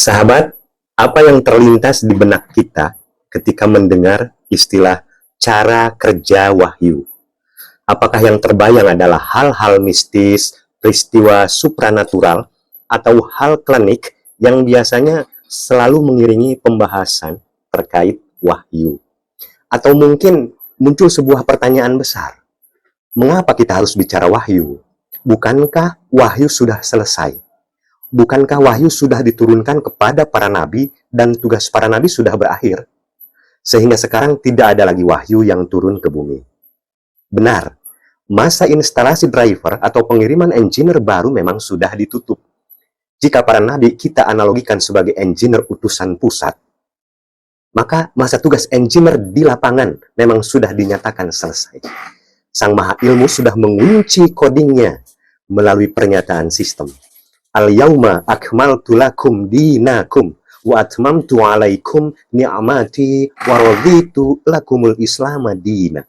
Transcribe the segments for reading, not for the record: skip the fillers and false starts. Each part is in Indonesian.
Sahabat, apa yang terlintas di benak kita ketika mendengar istilah cara kerja wahyu? Apakah yang terbayang adalah hal-hal mistis, peristiwa supranatural, atau hal klinik yang biasanya selalu mengiringi pembahasan terkait wahyu? Atau mungkin muncul sebuah pertanyaan besar, mengapa kita harus bicara wahyu? Bukankah wahyu sudah selesai? Bukankah wahyu sudah diturunkan kepada para nabi dan tugas para nabi sudah berakhir? Sehingga sekarang tidak ada lagi wahyu yang turun ke bumi. Benar, masa instalasi driver atau pengiriman engineer baru memang sudah ditutup. Jika para nabi kita analogikan sebagai engineer utusan pusat, maka masa tugas engineer di lapangan memang sudah dinyatakan selesai. Sang Maha Ilmu sudah mengunci codingnya melalui pernyataan sistem. Al-yawma akmaltu lakum dinakum wa atmamtu alaikum ni'mati wa raditu lakumul islama dina.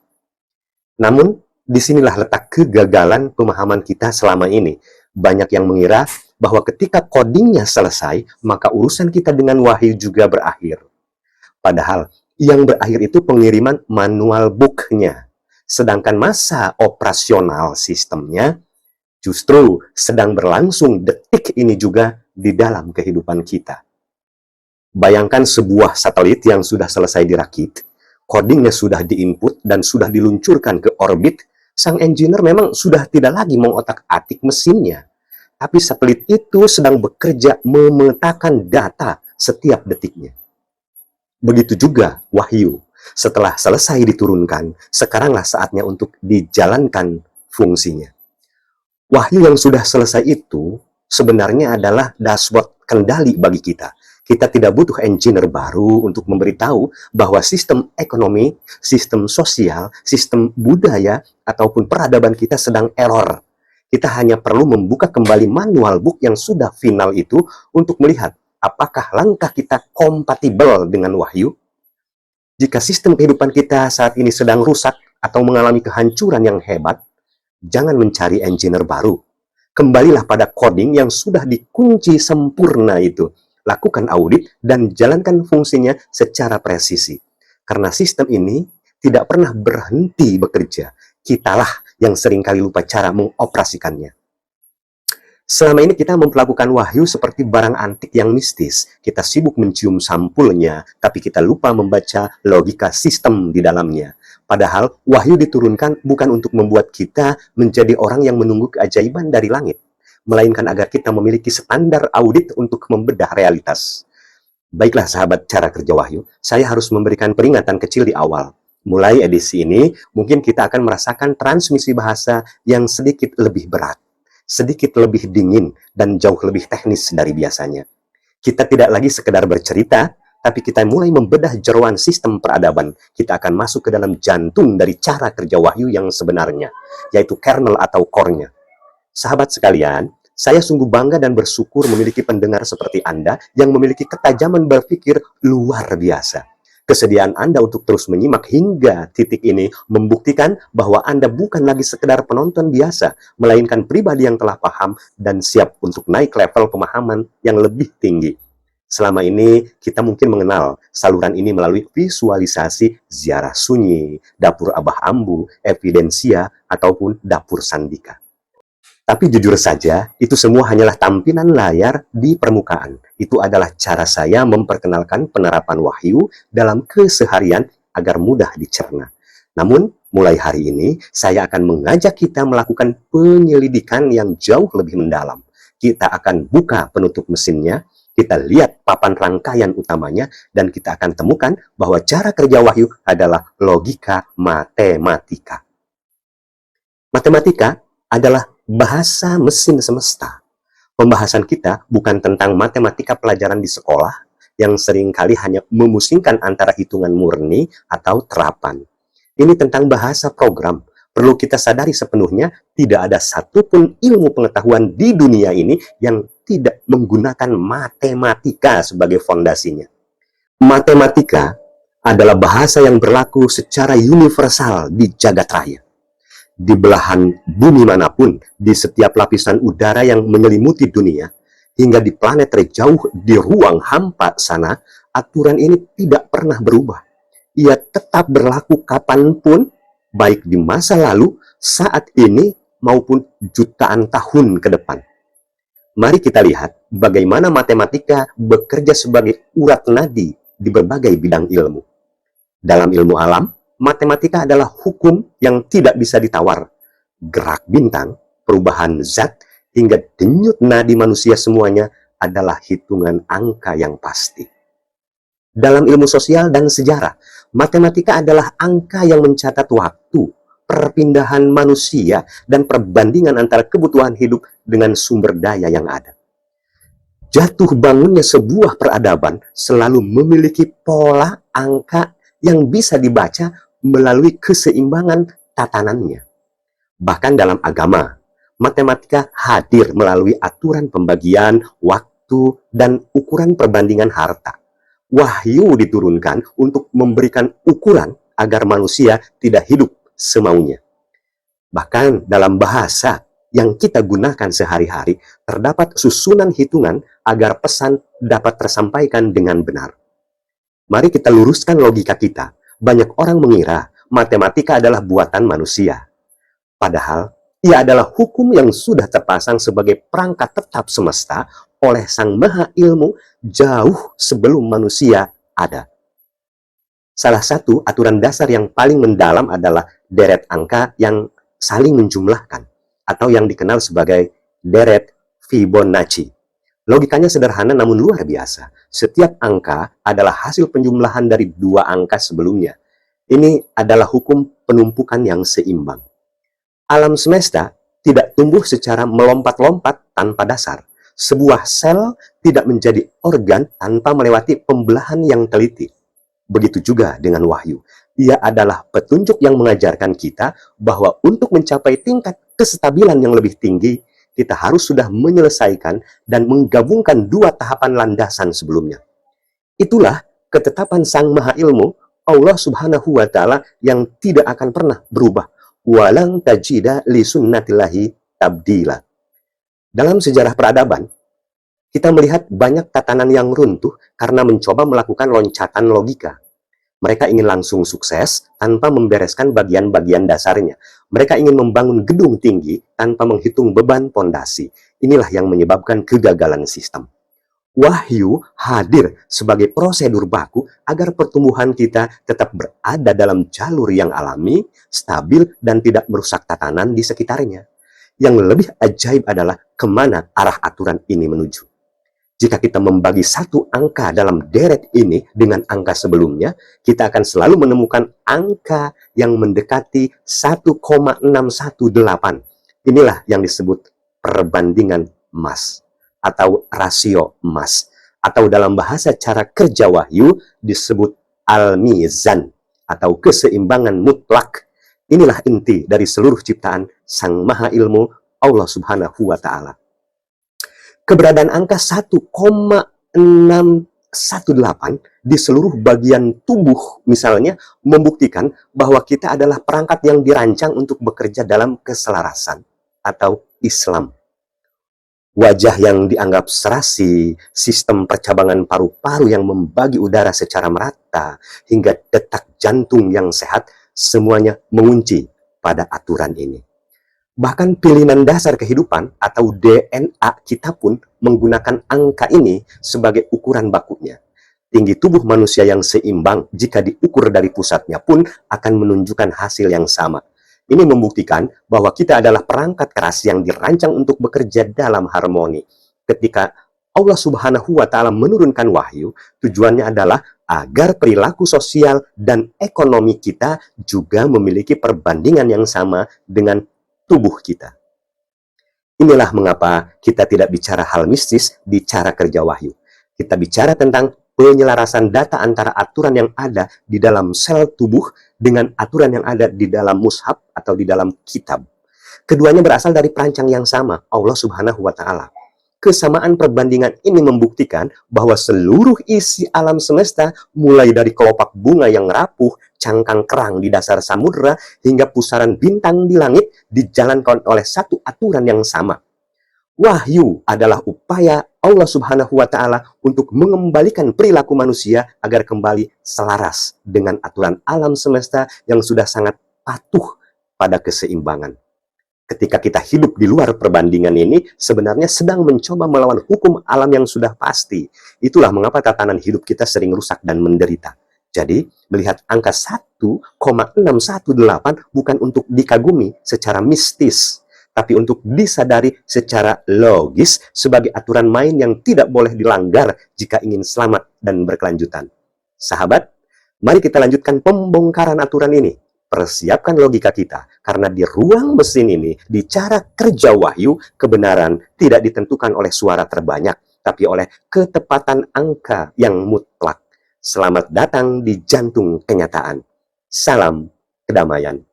Namun, disinilah letak kegagalan pemahaman kita selama ini. Banyak yang mengira bahwa ketika codingnya selesai, maka urusan kita dengan wahyu juga berakhir. Padahal, yang berakhir itu pengiriman manual book-nya. Sedangkan masa operasional sistemnya justru sedang berlangsung detik ini juga di dalam kehidupan kita. Bayangkan sebuah satelit yang sudah selesai dirakit, codingnya sudah diinput dan sudah diluncurkan ke orbit, sang engineer memang sudah tidak lagi mengotak-atik mesinnya. Tapi satelit itu sedang bekerja memetakan data setiap detiknya. Begitu juga wahyu. Setelah selesai diturunkan, sekaranglah saatnya untuk dijalankan fungsinya. Wahyu yang sudah selesai itu sebenarnya adalah dashboard kendali bagi kita. Kita tidak butuh engineer baru untuk memberitahu bahwa sistem ekonomi, sistem sosial, sistem budaya, ataupun peradaban kita sedang error. Kita hanya perlu membuka kembali manual book yang sudah final itu untuk melihat apakah langkah kita kompatibel dengan wahyu. Jika sistem kehidupan kita saat ini sedang rusak atau mengalami kehancuran yang hebat, jangan mencari engineer baru. Kembalilah pada coding yang sudah dikunci sempurna itu. Lakukan audit dan jalankan fungsinya secara presisi. Karena sistem ini tidak pernah berhenti bekerja. Kitalah yang seringkali lupa cara mengoperasikannya. Selama ini kita memperlakukan wahyu seperti barang antik yang mistis. Kita sibuk mencium sampulnya, tapi kita lupa membaca logika sistem di dalamnya. Padahal wahyu diturunkan bukan untuk membuat kita menjadi orang yang menunggu keajaiban dari langit, melainkan agar kita memiliki standar audit untuk membedah realitas. Baiklah sahabat cara kerja wahyu, saya harus memberikan peringatan kecil di awal. Mulai edisi ini, mungkin kita akan merasakan transmisi bahasa yang sedikit lebih berat, sedikit lebih dingin, dan jauh lebih teknis dari biasanya. Kita tidak lagi sekedar bercerita, tapi kita mulai membedah jeroan sistem peradaban. Kita akan masuk ke dalam jantung dari cara kerja wahyu yang sebenarnya, yaitu kernel atau core-nya. Sahabat sekalian, saya sungguh bangga dan bersyukur memiliki pendengar seperti Anda yang memiliki ketajaman berpikir luar biasa. Kesediaan Anda untuk terus menyimak hingga titik ini membuktikan bahwa Anda bukan lagi sekedar penonton biasa, melainkan pribadi yang telah paham dan siap untuk naik level pemahaman yang lebih tinggi. Selama ini kita mungkin mengenal saluran ini melalui visualisasi ziarah sunyi, dapur Abah Ambu, evidensia, ataupun dapur Sandika. Tapi jujur saja, itu semua hanyalah tampilan layar di permukaan. Itu adalah cara saya memperkenalkan penerapan wahyu dalam keseharian agar mudah dicerna. Namun, mulai hari ini, saya akan mengajak kita melakukan penyelidikan yang jauh lebih mendalam. Kita akan buka penutup mesinnya, kita lihat papan rangkaian utamanya, dan kita akan temukan bahwa cara kerja wahyu adalah logika matematika. Matematika adalah bahasa mesin semesta. Pembahasan kita bukan tentang matematika pelajaran di sekolah yang seringkali hanya memusingkan antara hitungan murni atau terapan. Ini tentang bahasa program. Perlu kita sadari sepenuhnya, tidak ada satupun ilmu pengetahuan di dunia ini yang tidak menggunakan matematika sebagai fondasinya. Matematika adalah bahasa yang berlaku secara universal di jagat raya. Di belahan bumi manapun, di setiap lapisan udara yang menyelimuti dunia, hingga di planet terjauh di ruang hampa sana, aturan ini tidak pernah berubah. Ia tetap berlaku kapanpun, baik di masa lalu, saat ini, maupun jutaan tahun ke depan. Mari kita lihat bagaimana matematika bekerja sebagai urat nadi di berbagai bidang ilmu. Dalam ilmu alam, matematika adalah hukum yang tidak bisa ditawar. Gerak bintang, perubahan zat, hingga denyut nadi manusia semuanya adalah hitungan angka yang pasti. Dalam ilmu sosial dan sejarah, matematika adalah angka yang mencatat waktu, perpindahan manusia, dan perbandingan antara kebutuhan hidup dengan sumber daya yang ada. Jatuh bangunnya sebuah peradaban selalu memiliki pola angka yang bisa dibaca melalui keseimbangan tatanannya. Bahkan dalam agama, matematika hadir melalui aturan pembagian, waktu, dan ukuran perbandingan harta. Wahyu diturunkan untuk memberikan ukuran agar manusia tidak hidup semaunya. Bahkan dalam bahasa yang kita gunakan sehari-hari, terdapat susunan hitungan agar pesan dapat tersampaikan dengan benar. Mari kita luruskan logika kita. Banyak orang mengira matematika adalah buatan manusia. Padahal, ia adalah hukum yang sudah terpasang sebagai perangkat tetap semesta oleh Sang Maha Ilmu jauh sebelum manusia ada. Salah satu aturan dasar yang paling mendalam adalah deret angka yang saling menjumlahkan, atau yang dikenal sebagai deret Fibonacci. Logikanya sederhana namun luar biasa. Setiap angka adalah hasil penjumlahan dari dua angka sebelumnya. Ini adalah hukum penumpukan yang seimbang. Alam semesta tidak tumbuh secara melompat-lompat tanpa dasar. Sebuah sel tidak menjadi organ tanpa melewati pembelahan yang teliti. Begitu juga dengan wahyu. Ia adalah petunjuk yang mengajarkan kita bahwa untuk mencapai tingkat kestabilan yang lebih tinggi, kita harus sudah menyelesaikan dan menggabungkan dua tahapan landasan sebelumnya. Itulah ketetapan Sang Maha Ilmu, Allah Subhanahu wa Ta'ala, yang tidak akan pernah berubah. Walang tajida li sunnatillahi tabdila. Dalam sejarah peradaban, kita melihat banyak tatanan yang runtuh karena mencoba melakukan loncatan logika. Mereka ingin langsung sukses tanpa membereskan bagian-bagian dasarnya. Mereka ingin membangun gedung tinggi tanpa menghitung beban pondasi. Inilah yang menyebabkan kegagalan sistem. Wahyu hadir sebagai prosedur baku agar pertumbuhan kita tetap berada dalam jalur yang alami, stabil, dan tidak merusak tatanan di sekitarnya. Yang lebih ajaib adalah kemana arah aturan ini menuju. Jika kita membagi satu angka dalam deret ini dengan angka sebelumnya, kita akan selalu menemukan angka yang mendekati 1,618. Inilah yang disebut perbandingan emas atau rasio emas, atau dalam bahasa cara kerja wahyu disebut al-mizan atau keseimbangan mutlak. Inilah inti dari seluruh ciptaan Sang Maha Ilmu, Allah Subhanahu wa Ta'ala. Keberadaan angka 1,618 di seluruh bagian tubuh misalnya membuktikan bahwa kita adalah perangkat yang dirancang untuk bekerja dalam keselarasan atau Islam. Wajah yang dianggap serasi, sistem percabangan paru-paru yang membagi udara secara merata, hingga detak jantung yang sehat, semuanya mengunci pada aturan ini. Bahkan pilihan dasar kehidupan atau DNA kita pun menggunakan angka ini sebagai ukuran bakunya. Tinggi tubuh manusia yang seimbang jika diukur dari pusatnya pun akan menunjukkan hasil yang sama. Ini membuktikan bahwa kita adalah perangkat keras yang dirancang untuk bekerja dalam harmoni. Ketika Allah Subhanahu wa Ta'ala menurunkan wahyu, tujuannya adalah agar perilaku sosial dan ekonomi kita juga memiliki perbandingan yang sama dengan tubuh kita. Inilah mengapa kita tidak bicara hal mistis di cara kerja wahyu. Kita bicara tentang penyelarasan data antara aturan yang ada di dalam sel tubuh dengan aturan yang ada di dalam mushaf atau di dalam kitab. Keduanya berasal dari perancang yang sama, Allah Subhanahu wa Ta'ala. Kesamaan perbandingan ini membuktikan bahwa seluruh isi alam semesta, mulai dari kelopak bunga yang rapuh, cangkang kerang di dasar samudera, hingga pusaran bintang di langit, dijalankan oleh satu aturan yang sama. Wahyu adalah upaya Allah Subhanahu wa Ta'ala untuk mengembalikan perilaku manusia agar kembali selaras dengan aturan alam semesta yang sudah sangat patuh pada keseimbangan. Ketika kita hidup di luar perbandingan ini, sebenarnya sedang mencoba melawan hukum alam yang sudah pasti. Itulah mengapa tatanan hidup kita sering rusak dan menderita. Jadi, melihat angka 1,618 bukan untuk dikagumi secara mistis, tapi untuk disadari secara logis sebagai aturan main yang tidak boleh dilanggar jika ingin selamat dan berkelanjutan. Sahabat, mari kita lanjutkan pembongkaran aturan ini. Persiapkan logika kita, karena di ruang mesin ini, di cara kerja wahyu, kebenaran tidak ditentukan oleh suara terbanyak, tapi oleh ketepatan angka yang mutlak. Selamat datang di jantung kenyataan. Salam kedamaian.